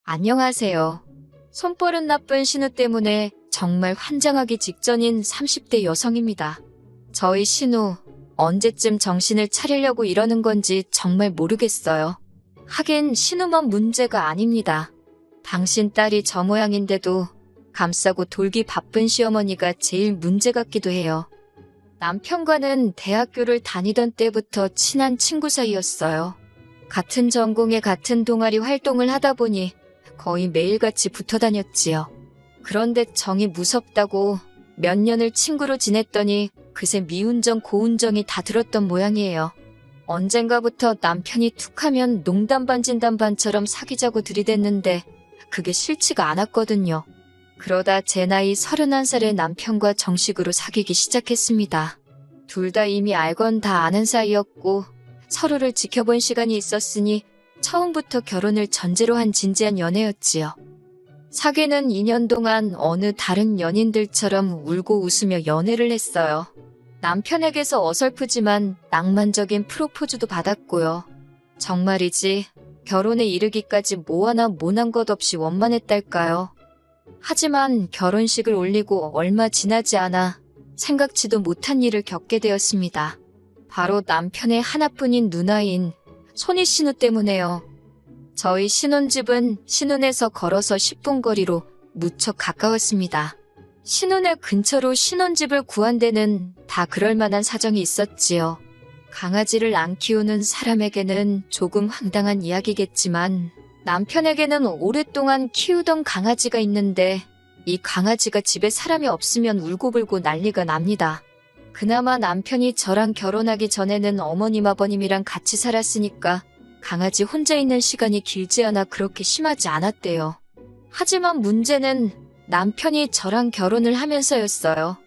안녕하세요. 손버릇 나쁜 신우 때문에 정말 환장하기 직전인 30대 여성입니다. 저희 신우, 언제쯤 정신을 차리려고 이러는 건지 정말 모르겠어요. 하긴 신우만 문제가 아닙니다. 당신 딸이 저 모양인데도 감싸고 돌기 바쁜 시어머니가 제일 문제 같기도 해요. 남편과는 대학교를 다니던 때부터 친한 친구 사이였어요. 같은 전공에 같은 동아리 활동을 하다 보니 거의 매일같이 붙어 다녔지요. 그런데 정이 무섭다고 몇 년을 친구로 지냈더니 그새 미운정 고운정이 다 들었던 모양이에요. 언젠가부터 남편이 툭하면 농담 반 진담 반처럼 사귀자고 들이댔는데 그게 싫지가 않았거든요. 그러다 제 나이 31살의 남편과 정식으로 사귀기 시작했습니다. 둘 다 이미 알건 다 아는 사이였고 서로를 지켜본 시간이 있었으니 처음부터 결혼을 전제로 한 진지한 연애였지요. 사귀는 2년 동안 어느 다른 연인들처럼 울고 웃으며 연애를 했어요. 남편에게서 어설프지만 낭만적인 프로포즈도 받았고요. 정말이지 결혼에 이르기까지 뭐 하나 모난 것 없이 원만했달까요. 하지만 결혼식을 올리고 얼마 지나지 않아 생각지도 못한 일을 겪게 되었습니다. 바로 남편의 하나뿐인 누나인 손희 신우 때문에요. 저희 신혼집은 신혼에서 걸어서 10분 거리로 무척 가까웠습니다. 신혼의 근처로 신혼집을 구한 데는 다 그럴 만한 사정이 있었지요. 강아지를 안 키우는 사람에게는 조금 황당한 이야기겠지만 남편에게는 오랫동안 키우던 강아지가 있는데 이 강아지가 집에 사람이 없으면 울고불고 난리가 납니다. 그나마 남편이 저랑 결혼하기 전에는 어머님 아버님이랑 같이 살았으니까 강아지 혼자 있는 시간이 길지 않아 그렇게 심하지 않았대요. 하지만 문제는 남편이 저랑 결혼을 하면서였어요.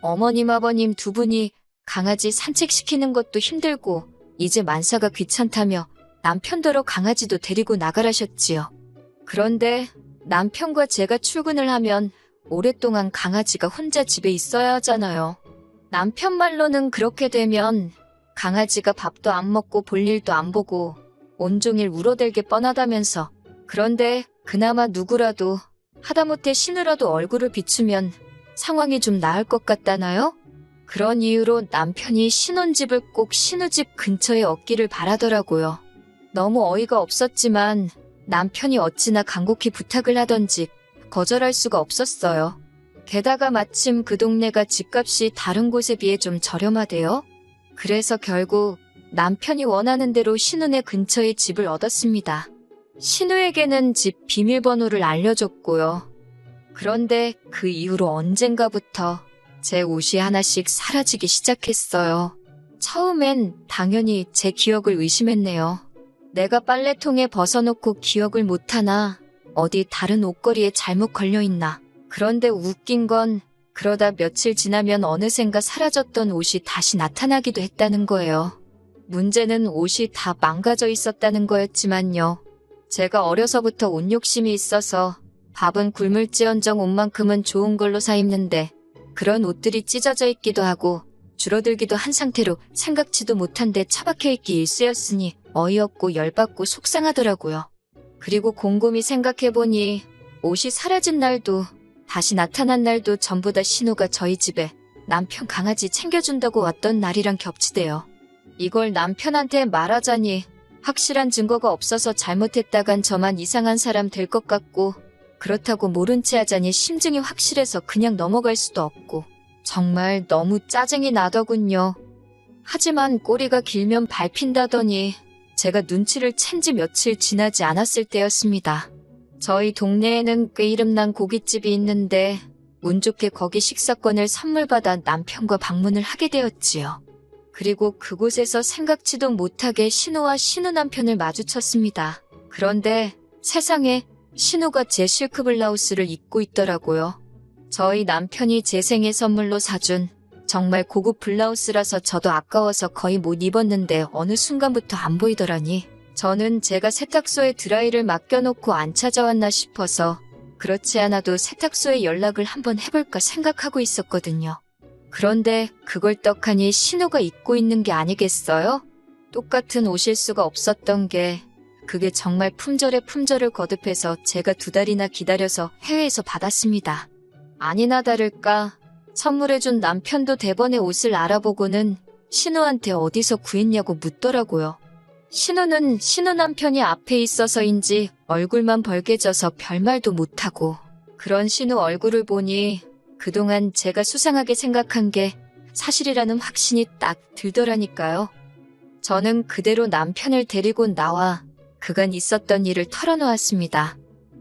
어머님 아버님 두 분이 강아지 산책시키는 것도 힘들고 이제 만사가 귀찮다며 남편더러 강아지도 데리고 나가라셨지요. 그런데 남편과 제가 출근을 하면 오랫동안 강아지가 혼자 집에 있어야 하잖아요. 남편 말로는 그렇게 되면 강아지가 밥도 안 먹고 볼 일도 안 보고 온종일 울어댈 게 뻔하다면서. 그런데 그나마 누구라도 하다못해 신우라도 얼굴을 비추면 상황이 좀 나을 것 같다나요? 그런 이유로 남편이 신혼집을 꼭 신우집 근처에 얻기를 바라더라고요. 너무 어이가 없었지만 남편이 어찌나 간곡히 부탁을 하던지 거절할 수가 없었어요. 게다가 마침 그 동네가 집값이 다른 곳에 비해 좀 저렴하대요. 그래서 결국 남편이 원하는 대로 신우네 근처에 집을 얻었습니다. 신우에게는 집 비밀번호를 알려줬고요. 그런데 그 이후로 언젠가부터 제 옷이 하나씩 사라지기 시작했어요. 처음엔 당연히 제 기억을 의심했네요. 내가 빨래통에 벗어놓고 기억을 못하나, 어디 다른 옷걸이에 잘못 걸려있나. 그런데 웃긴 건 그러다 며칠 지나면 어느샌가 사라졌던 옷이 다시 나타나기도 했다는 거예요. 문제는 옷이 다 망가져 있었다는 거였지만요. 제가 어려서부터 옷 욕심이 있어서 밥은 굶을지언정 옷만큼은 좋은 걸로 사 입는데 그런 옷들이 찢어져 있기도 하고 줄어들기도 한 상태로 생각지도 못한 데 처박혀 있기 일쑤였으니 어이없고 열받고 속상하더라고요. 그리고 곰곰이 생각해보니 옷이 사라진 날도 다시 나타난 날도 전부 다 신우가 저희 집에 남편 강아지 챙겨준다고 왔던 날이랑 겹치대요. 이걸 남편한테 말하자니 확실한 증거가 없어서 잘못했다간 저만 이상한 사람 될 것 같고, 그렇다고 모른 채 하자니 심증이 확실해서 그냥 넘어갈 수도 없고 정말 너무 짜증이 나더군요. 하지만 꼬리가 길면 밟힌다더니 제가 눈치를 챈 지 며칠 지나지 않았을 때였습니다. 저희 동네에는 꽤 이름난 고깃집이 있는데 운 좋게 거기 식사권을 선물 받아 남편과 방문을 하게 되었지요. 그리고 그곳에서 생각지도 못하게 신우와 신우 남편을 마주쳤습니다. 그런데 세상에 신우가 제 실크 블라우스를 입고 있더라고요. 저희 남편이 제 생일 선물로 사준 정말 고급 블라우스라서 저도 아까워서 거의 못 입었는데 어느 순간부터 안 보이더라니. 저는 제가 세탁소에 드라이를 맡겨놓고 안 찾아왔나 싶어서 그렇지 않아도 세탁소에 연락을 한번 해볼까 생각하고 있었거든요. 그런데 그걸 떡하니 신우가 입고 있는 게 아니겠어요? 똑같은 옷일 수가 없었던 게 그게 정말 품절에 품절을 거듭해서 제가 2달이나 기다려서 해외에서 받았습니다. 아니나 다를까 선물해준 남편도 대번에 옷을 알아보고는 신우한테 어디서 구했냐고 묻더라고요. 신우는 신우 남편이 앞에 있어서인지 얼굴만 벌개져서 별말도 못하고, 그런 신우 얼굴을 보니 그동안 제가 수상하게 생각한 게 사실이라는 확신이 딱 들더라니까요. 저는 그대로 남편을 데리고 나와 그간 있었던 일을 털어놓았습니다.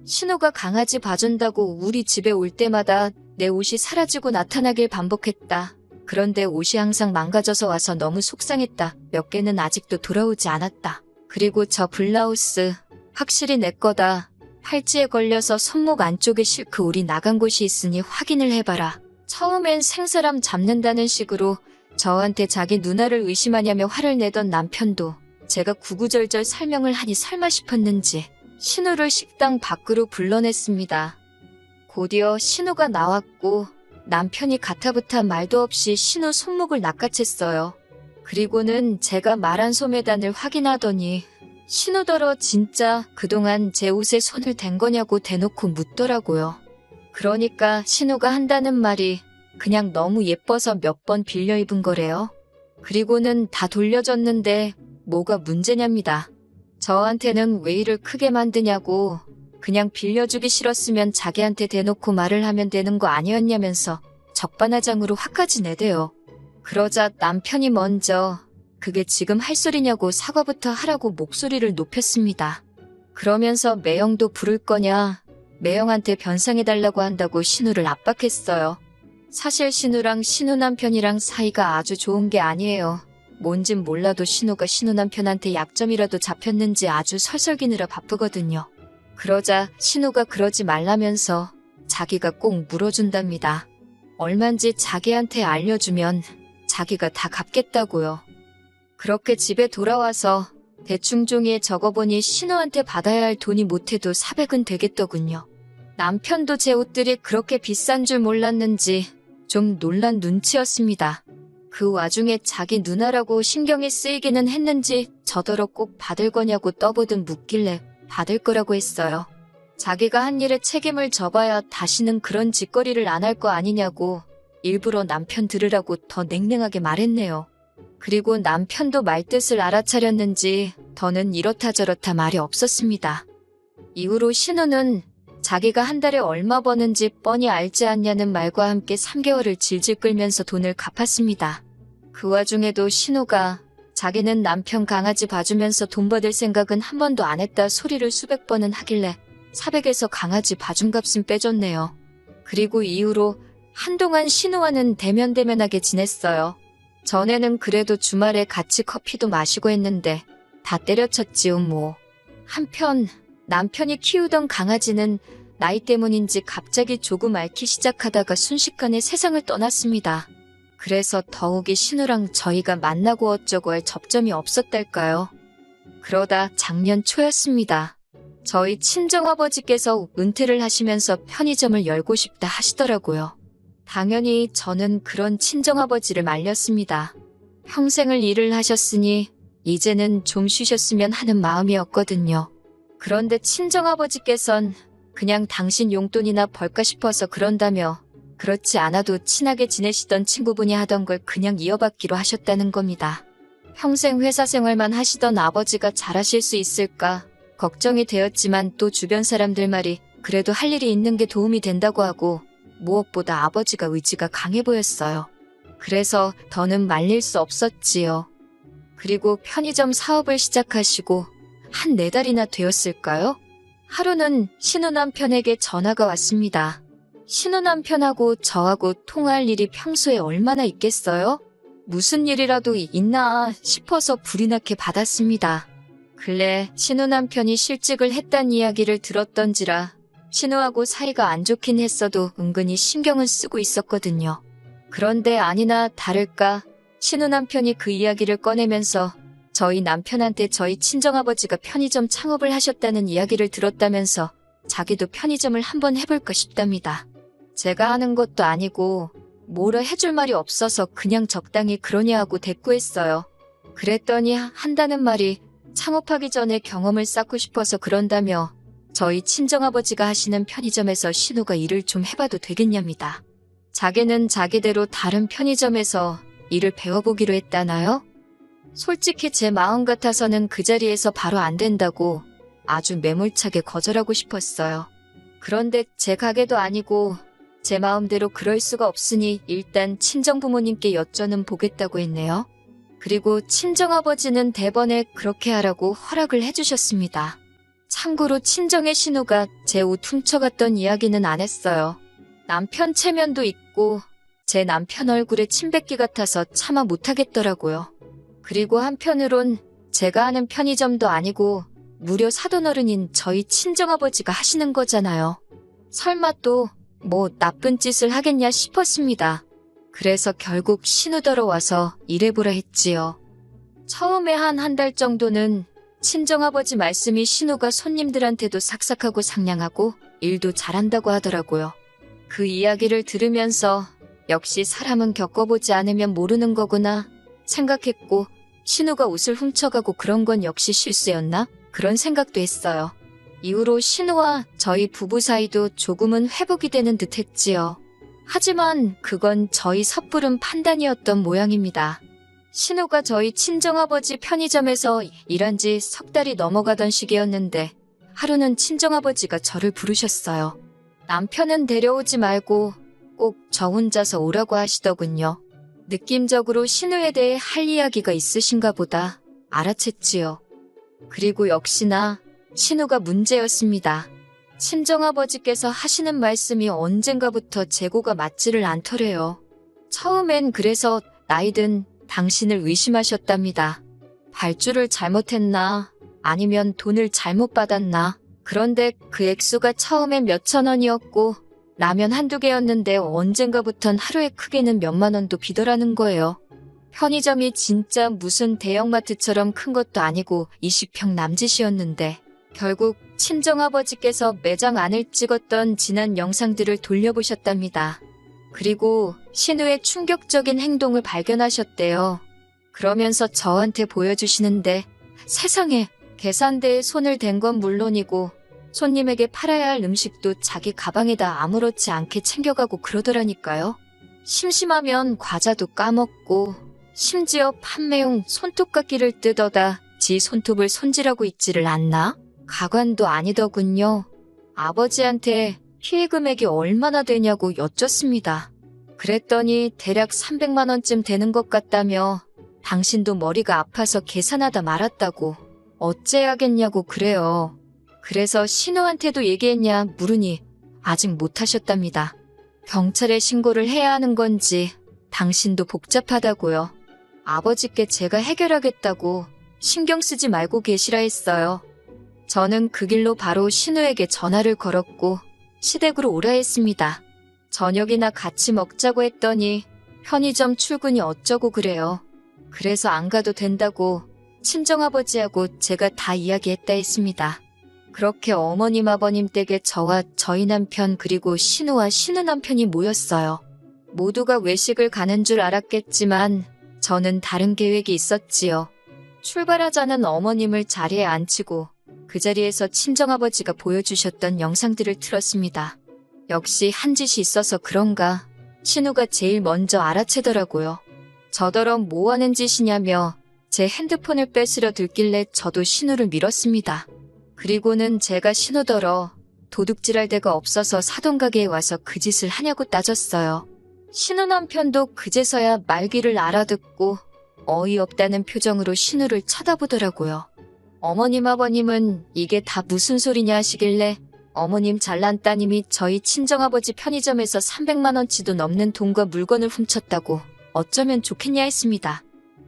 신우가 강아지 봐준다고 우리 집에 올 때마다 내 옷이 사라지고 나타나길 반복했다. 그런데 옷이 항상 망가져서 와서 너무 속상했다. 몇 개는 아직도 돌아오지 않았다. 그리고 저 블라우스 확실히 내 거다. 팔찌에 걸려서 손목 안쪽에 실크 올이 나간 곳이 있으니 확인을 해봐라. 처음엔 생사람 잡는다는 식으로 저한테 자기 누나를 의심하냐며 화를 내던 남편도 제가 구구절절 설명을 하니 설마 싶었는지 신우를 식당 밖으로 불러냈습니다. 곧이어 신우가 나왔고 남편이 가타부타 말도 없이 신우 손목을 낚아챘어요. 그리고는 제가 말한 소매단을 확인하더니 신우더러 진짜 그동안 제 옷에 손을 댄 거냐고 대놓고 묻더라고요. 그러니까 신우가 한다는 말이 그냥 너무 예뻐서 몇 번 빌려 입은 거래요. 그리고는 다 돌려줬는데 뭐가 문제냐입니다. 저한테는 왜 일을 크게 만드냐고, 그냥 빌려주기 싫었으면 자기한테 대놓고 말을 하면 되는 거 아니었냐면서 적반하장으로 화까지 내대요. 그러자 남편이 먼저 그게 지금 할 소리냐고 사과부터 하라고 목소리를 높였습니다. 그러면서 매형도 부를 거냐, 매형한테 변상해달라고 한다고 신우를 압박했어요. 사실 신우랑 신우 남편이랑 사이가 아주 좋은 게 아니에요. 뭔진 몰라도 신우가 신우 남편한테 약점이라도 잡혔는지 아주 설설기느라 바쁘거든요. 그러자 신우가 그러지 말라면서 자기가 꼭 물어준답니다. 얼만지 자기한테 알려주면 자기가 다 갚겠다고요. 그렇게 집에 돌아와서 대충 종이에 적어보니 신우한테 받아야 할 돈이 못해도 400은 되겠더군요. 남편도 제 옷들이 그렇게 비싼 줄 몰랐는지 좀 놀란 눈치였습니다. 그 와중에 자기 누나라고 신경이 쓰이기는 했는지 저더러 꼭 받을 거냐고 떠보듯 묻길래 받을 거라고 했어요. 자기가 한 일에 책임을 져봐야 다시는 그런 짓거리를 안 할 거 아니냐고 일부러 남편 들으라고 더 냉랭하게 말했네요. 그리고 남편도 말뜻을 알아차렸는지 더는 이렇다 저렇다 말이 없었습니다. 이후로 신우는 자기가 한 달에 얼마 버는지 뻔히 알지 않냐는 말과 함께 3개월을 질질 끌면서 돈을 갚았습니다. 그 와중에도 신우가 자기는 남편 강아지 봐주면서 돈 받을 생각은 한 번도 안 했다 소리를 수백 번은 하길래 400에서 강아지 봐준 값은 빼줬네요. 그리고 이후로 한동안 신우와는 대면대면하게 지냈어요. 전에는 그래도 주말에 같이 커피도 마시고 했는데 다 때려쳤지요 뭐. 한편 남편이 키우던 강아지는 나이 때문인지 갑자기 조금 앓기 시작하다가 순식간에 세상을 떠났습니다. 그래서 더욱이 신우랑 저희가 만나고 어쩌고 할 접점이 없었달까요. 그러다 작년 초였습니다. 저희 친정아버지께서 은퇴를 하시면서 편의점을 열고 싶다 하시더라고요. 당연히 저는 그런 친정아버지를 말렸습니다. 평생을 일을 하셨으니 이제는 좀 쉬셨으면 하는 마음이었거든요. 그런데 친정아버지께선 그냥 당신 용돈이나 벌까 싶어서 그런다며 그렇지 않아도 친하게 지내시던 친구분이 하던 걸 그냥 이어받기로 하셨다는 겁니다. 평생 회사 생활만 하시던 아버지가 잘하실 수 있을까 걱정이 되었지만 또 주변 사람들 말이 그래도 할 일이 있는 게 도움이 된다고 하고 무엇보다 아버지가 의지가 강해 보였어요. 그래서 더는 말릴 수 없었지요. 그리고 편의점 사업을 시작하시고 한 4달이나 되었을까요? 하루는 신우 남편에게 전화가 왔습니다. 신우 남편하고 저하고 통화할 일이 평소에 얼마나 있겠어요? 무슨 일이라도 있나 싶어서 불이 나게 받았습니다. 근래 신우 남편이 실직을 했단 이야기를 들었던지라 신우하고 사이가 안 좋긴 했어도 은근히 신경은 쓰고 있었거든요. 그런데 아니나 다를까 신우 남편이 그 이야기를 꺼내면서 저희 남편한테 저희 친정아버지가 편의점 창업을 하셨다는 이야기를 들었다면서 자기도 편의점을 한번 해볼까 싶답니다. 제가 하는 것도 아니고 뭐라 해줄 말이 없어서 그냥 적당히 그러냐 하고 대꾸했어요. 그랬더니 한다는 말이 창업하기 전에 경험을 쌓고 싶어서 그런다며 저희 친정아버지가 하시는 편의점에서 신우가 일을 좀 해봐도 되겠냐입니다. 자기는 자기대로 다른 편의점에서 일을 배워보기로 했다나요? 솔직히 제 마음 같아서는 그 자리에서 바로 안 된다고 아주 매몰차게 거절하고 싶었어요. 그런데 제 가게도 아니고 제 마음대로 그럴 수가 없으니 일단 친정부모님께 여쭤는 보겠다고 했네요. 그리고 친정아버지는 대번에 그렇게 하라고 허락을 해주셨습니다. 참고로 친정의 신우가 제 옷 훔쳐갔던 이야기는 안 했어요. 남편 체면도 있고 제 남편 얼굴에 침 뱉기 같아서 차마 못하겠더라고요. 그리고 한편으론 제가 하는 편의점도 아니고 무려 사돈어른인 저희 친정아버지가 하시는 거잖아요. 설마 또 뭐 나쁜 짓을 하겠냐 싶었습니다. 그래서 결국 신우더러 와서 일해보라 했지요. 처음에 한 달 정도는 친정아버지 말씀이 신우가 손님들한테도 삭삭하고 상냥하고 일도 잘한다고 하더라고요. 그 이야기를 들으면서 역시 사람은 겪어보지 않으면 모르는 거구나 생각했고 신우가 옷을 훔쳐가고 그런 건 역시 실수였나? 그런 생각도 했어요. 이후로 신우와 저희 부부 사이도 조금은 회복이 되는 듯 했지요. 하지만 그건 저희 섣부른 판단이었던 모양입니다. 신우가 저희 친정아버지 편의점에서 일한 지 석 달이 넘어가던 시기였는데 하루는 친정아버지가 저를 부르셨어요. 남편은 데려오지 말고 꼭 저 혼자서 오라고 하시더군요. 느낌적으로 신우에 대해 할 이야기가 있으신가 보다 알아챘지요. 그리고 역시나 신우가 문제였습니다. 친정아버지께서 하시는 말씀이 언젠가부터 재고가 맞지를 않더래요. 처음엔 그래서 나이든 당신을 의심하셨답니다. 발주를 잘못했나 아니면 돈을 잘못 받았나. 그런데 그 액수가 처음엔 몇천 원이었고 라면 한두 개였는데 언젠가부턴 하루에 크게는 몇만 원도 비더라는 거예요. 편의점이 진짜 무슨 대형마트처럼 큰 것도 아니고 20평 남짓이었는데 결국 친정아버지께서 매장 안을 찍었던 지난 영상들을 돌려보셨답니다. 그리고 신우의 충격적인 행동을 발견하셨대요. 그러면서 저한테 보여주시는데 세상에 계산대에 손을 댄 건 물론이고 손님에게 팔아야 할 음식도 자기 가방에다 아무렇지 않게 챙겨가고 그러더라니까요. 심심하면 과자도 까먹고 심지어 판매용 손톱깎이를 뜯어다 지 손톱을 손질하고 있지를 않나? 가관도 아니더군요. 아버지한테 피해 금액이 얼마나 되냐고 여쭙습니다. 그랬더니 대략 300만 원쯤 되는 것 같다며 당신도 머리가 아파서 계산하다 말았다고 어째야겠냐고 그래요. 그래서 신우한테도 얘기했냐 물으니 아직 못하셨답니다. 경찰에 신고를 해야 하는 건지 당신도 복잡하다고요. 아버지께 제가 해결하겠다고 신경 쓰지 말고 계시라 했어요. 저는 그 길로 바로 신우에게 전화를 걸었고 시댁으로 오라 했습니다. 저녁이나 같이 먹자고 했더니 편의점 출근이 어쩌고 그래요. 그래서 안 가도 된다고 친정아버지하고 제가 다 이야기했다 했습니다. 그렇게 어머님 아버님 댁에 저와 저희 남편 그리고 신우와 신우 남편이 모였어요. 모두가 외식을 가는 줄 알았겠지만 저는 다른 계획이 있었지요. 출발하자는 어머님을 자리에 앉히고 그 자리에서 친정아버지가 보여주셨던 영상들을 틀었습니다. 역시 한 짓이 있어서 그런가 신우가 제일 먼저 알아채더라고요. 저더러 뭐 하는 짓이냐며 제 핸드폰을 뺏으려 들길래 저도 신우를 밀었습니다. 그리고는 제가 신우더러 도둑질할 데가 없어서 사돈 가게에 와서 그 짓을 하냐고 따졌어요. 신우 남편도 그제서야 말귀를 알아듣고 어이없다는 표정으로 신우를 쳐다보더라고요. 어머님 아버님은 이게 다 무슨 소리냐 하시길래 어머님 잘난 따님이 저희 친정아버지 편의점에서 300만 원치도 넘는 돈과 물건을 훔쳤다고 어쩌면 좋겠냐 했습니다.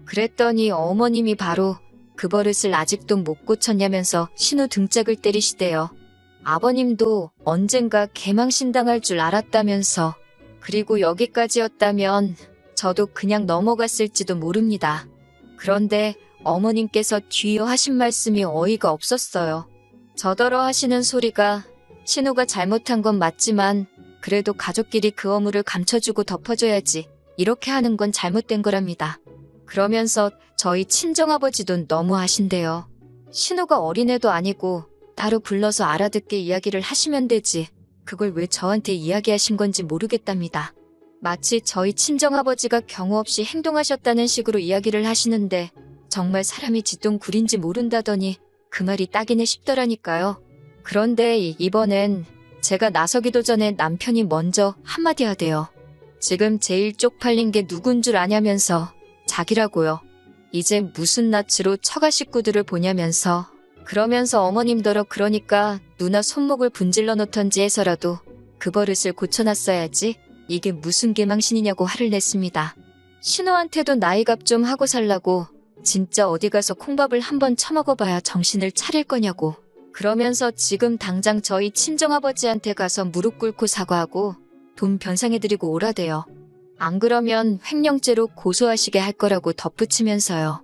그랬더니 어머님이 바로 그 버릇을 아직도 못 고쳤냐면서 신우 등짝을 때리시대요. 아버님도 언젠가 개망신당할 줄 알았다면서 그리고 여기까지였다면 저도 그냥 넘어갔을지도 모릅니다. 그런데 어머님께서 뒤이어 하신 말씀이 어이가 없었어요. 저더러 하시는 소리가 신우가 잘못한 건 맞지만 그래도 가족끼리 그 허물을 감춰주고 덮어줘야지 이렇게 하는 건 잘못된 거랍니다. 그러면서 저희 친정아버지도 너무 하신대요. 신우가 어린애도 아니고 따로 불러서 알아듣게 이야기를 하시면 되지. 그걸 왜 저한테 이야기하신 건지 모르겠답니다. 마치 저희 친정아버지가 경우 없이 행동하셨다는 식으로 이야기를 하시는데 정말 사람이 쥐똥굴인지 모른다더니 그 말이 딱이네 싶더라니까요. 그런데 이번엔 제가 나서기도 전에 남편이 먼저 한마디 하대요. 지금 제일 쪽팔린 게 누군 줄 아냐면서 자기라고요. 이제 무슨 낯으로 처가 식구들을 보냐면서 그러면서 어머님더러 그러니까 누나 손목을 분질러 놓던지 해서라도 그 버릇을 고쳐놨어야지 이게 무슨 개망신이냐고 화를 냈습니다. 신우한테도 나이값 좀 하고 살라고 진짜 어디 가서 콩밥을 한번 처먹어봐야 정신을 차릴 거냐고 그러면서 지금 당장 저희 친정아버지한테 가서 무릎 꿇고 사과하고 돈 변상해드리고 오라대요. 안 그러면 횡령죄로 고소하시게 할 거라고 덧붙이면서요.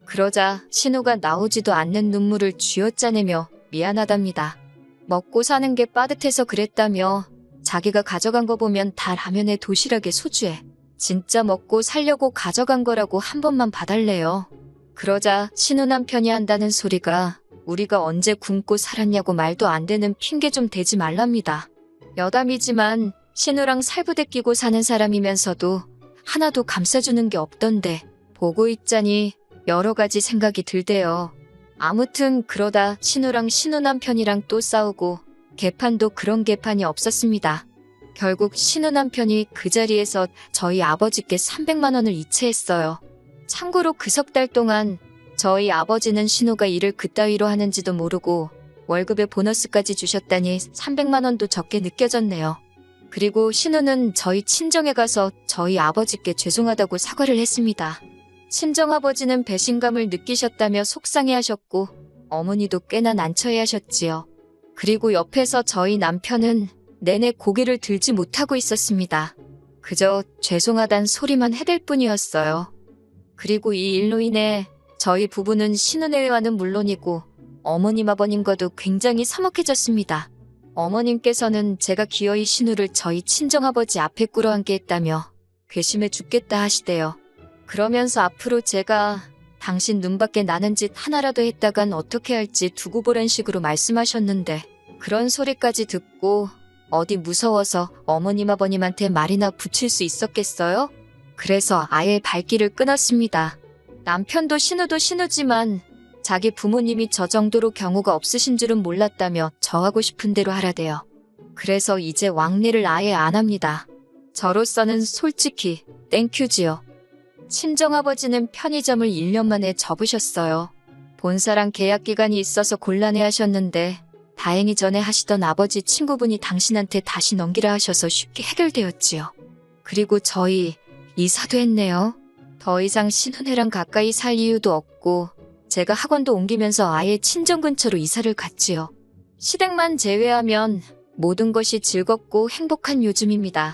그러자 신우가 나오지도 않는 눈물을 쥐어짜내며 미안하답니다. 먹고 사는 게 빠듯해서 그랬다며 자기가 가져간 거 보면 다 라면에 도시락에 소주에 진짜 먹고 살려고 가져간 거라고 한 번만 봐달래요. 그러자 신우 남편이 한다는 소리가 우리가 언제 굶고 살았냐고 말도 안 되는 핑계 좀 대지 말랍니다. 여담이지만 신우랑 살부대 끼고 사는 사람이면서도 하나도 감싸주는 게 없던데 보고 있자니 여러 가지 생각이 들대요. 아무튼 그러다 신우랑 신우 남편이랑 또 싸우고 개판도 그런 개판이 없었습니다. 결국 신우 남편이 그 자리에서 저희 아버지께 300만 원을 이체했어요. 참고로 그 석 달 동안 저희 아버지는 신우가 일을 그따위로 하는지도 모르고 월급에 보너스까지 주셨다니 300만 원도 적게 느껴졌네요. 그리고 신우는 저희 친정에 가서 저희 아버지께 죄송하다고 사과를 했습니다. 친정아버지는 배신감을 느끼셨다며 속상해하셨고 어머니도 꽤나 난처해하셨지요. 그리고 옆에서 저희 남편은 내내 고개를 들지 못하고 있었습니다. 그저 죄송하단 소리만 해댈 뿐이었어요. 그리고 이 일로 인해 저희 부부는 신우네와는 물론이고 어머님 아버님과도 굉장히 서먹해졌습니다. 어머님께서는 제가 기어이 신우를 저희 친정아버지 앞에 끌어안게 했다며 괘씸해 죽겠다 하시대요. 그러면서 앞으로 제가 당신 눈밖에 나는 짓 하나라도 했다간 어떻게 할지 두고 보란 식으로 말씀하셨는데 그런 소리까지 듣고 어디 무서워서 어머님 아버님한테 말이나 붙일 수 있었겠어요? 그래서 아예 발길을 끊었습니다. 남편도 신우도 신우지만 자기 부모님이 저 정도로 경우가 없으신 줄은 몰랐다며 저하고 싶은 대로 하라대요. 그래서 이제 왕래를 아예 안 합니다. 저로서는 솔직히 땡큐지요. 친정아버지는 편의점을 1년 만에 접으셨어요. 본사랑 계약 기간이 있어서 곤란해하셨는데 다행히 전에 하시던 아버지 친구분이 당신한테 다시 넘기라 하셔서 쉽게 해결되었지요. 그리고 저희 이사도 했네요. 더 이상 신우네랑 가까이 살 이유도 없고 제가 학원도 옮기면서 아예 친정 근처로 이사를 갔지요. 시댁만 제외하면 모든 것이 즐겁고 행복한 요즘입니다.